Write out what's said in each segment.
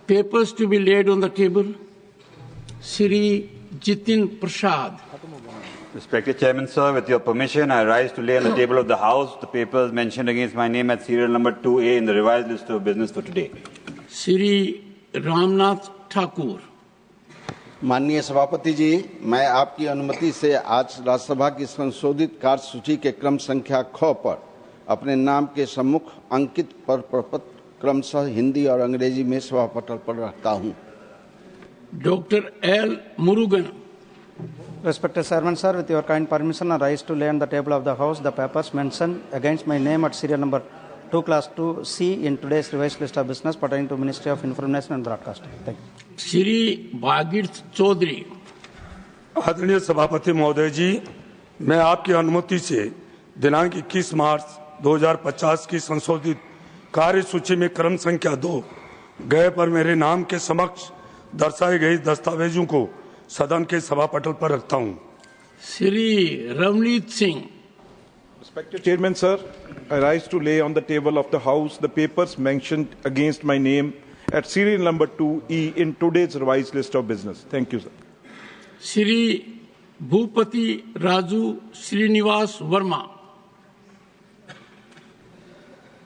Papers to be laid on the table. Shri Jitin Prasad. Respected Chairman, sir, with your permission, I rise to lay on the table of the House the papers mentioned against my name at serial number 2A in the revised list of business for today. Shri Ramnath Thakur. माननीय सभापति जी, मैं आपकी अनुमति से आज राज्यसभा की संशोधित कार्यसूची के क्रम संख्या ख पर अपने नाम के सम्मुख अंकित प्रपत्र क्रमशः हिंदी और अंग्रेजी में सभा पटल पर रखता हूं। Dr. L. Murugan. Respected Chairman, sir, with your kind permission, I rise to lay on the table of the House the papers mentioned against my name at serial number 2 class 2C in today's revised list of business pertaining to Ministry of Information and Broadcasting. Thank you. Shri Bhagirth Chaudhary. आदरणीय सभापति महोदय जी, मैं आपकी अनुमति से दिनांक 21 मार्च 2050 की संशोधित कार्यसूची में क्रम संख्या 2 गए पर मेरे नाम के समक्ष दर्शाए गए दस्तावेजों को सदन के सभा पटल पर रखता हूं। Shri Ramneet Singh. Respected Chairman, sir, I rise to lay on the table of the House the papers mentioned against my name at serial number 2E in today's revised list of business. Thank you, sir. Shri Bhupati Raju Srinivas Verma.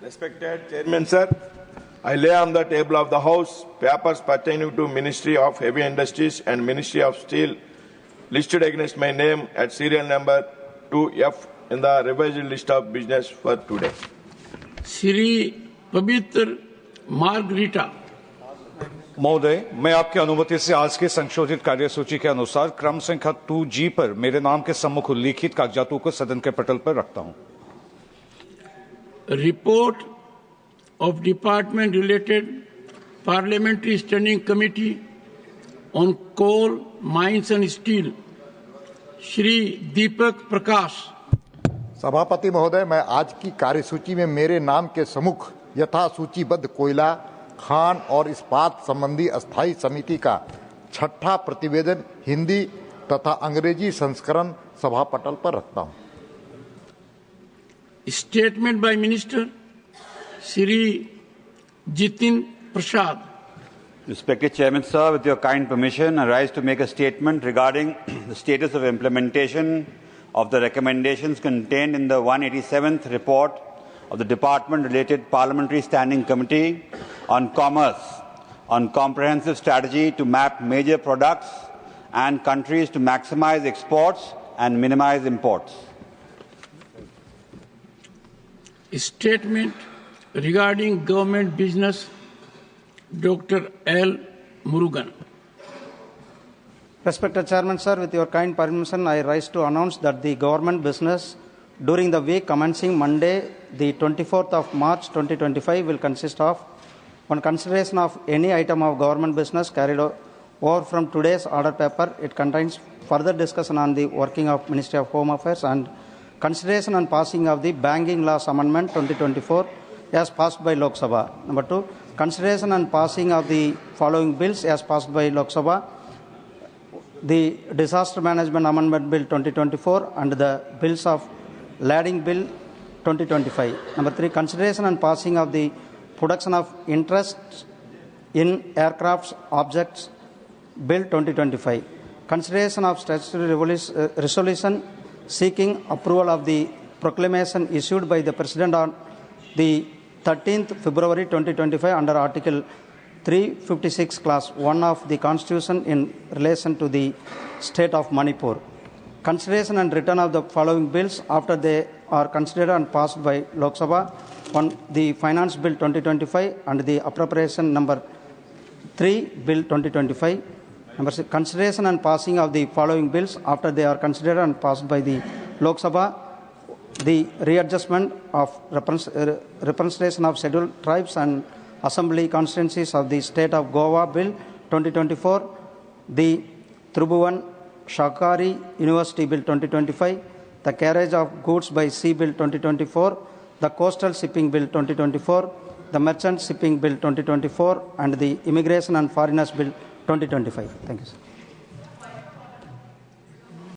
Respected Chairman, sir, I lay on the table of the House papers pertaining to Ministry of Heavy Industries and Ministry of Steel listed against my name at serial number 2F in the revised list of business for today. Shri Pavitra Margarita. महोदय, मैं आपकी अनुमति से आज के संशोधित कार्यसूची के अनुसार क्रम संख्या 2G पर मेरे नाम के सम्मुख उल्लिखित कागजातों को सदन के पटल पर रखता हूं। Report of Department Related Parliamentary Standing Committee on Coal, Mines and Steel. Shri Deepak Prakash. सभापति महोदय, मैं आज की कार्यसूची में मेरे नाम के सम्मुख यथा सूचीबद्ध कोयला, खान और इस्पात संबंधी अस्थायी समिति का 6ठा प्रतिवेदन हिंदी तथा अंग्रेजी संस्करण सभा पटल पर रखता हूं। Statement by Minister Shri Jitin Prasad. Respected Chairman, sir, with your kind permission, I rise to make a statement regarding the status of implementation of the recommendations contained in the 187th report of the Department-related Parliamentary Standing Committee on Commerce on comprehensive strategy to map major products and countries to maximize exports and minimize imports. Statement regarding government business, Dr. L. Murugan. Respected Chairman, sir, with your kind permission, I rise to announce that the government business during the week commencing Monday, the 24th of March 2025 will consist of one consideration of any item of government business carried over from today's order paper. It contains further discussion on the working of Ministry of Home Affairs and consideration and passing of the Banking Laws Amendment 2024 as passed by Lok Sabha. Number 2, consideration and passing of the following bills as passed by Lok Sabha: the Disaster Management Amendment Bill 2024 and the bills of Lading Bill 2025. Number 3, consideration and passing of the production of interest in aircrafts objects Bill 2025. Consideration of statutory resolution seeking approval of the proclamation issued by the President on the 13th February 2025 under Article 356 Class 1 of the Constitution in relation to the state of Manipur. Consideration and return of the following bills after they are considered and passed by Lok Sabha: 1, the Finance Bill 2025 and the Appropriation Number 3 Bill 2025. Number 6, consideration and passing of the following bills after they are considered and passed by the Lok Sabha: the readjustment of representation of scheduled tribes and assembly constituencies of the state of Goa Bill 2024, the Tribhuvan Shakari University Bill 2025, the Carriage of Goods by Sea Bill 2024, the Coastal Shipping Bill 2024, the Merchant Shipping Bill 2024, and the Immigration and Foreigners Bill 2025. Thank you, sir.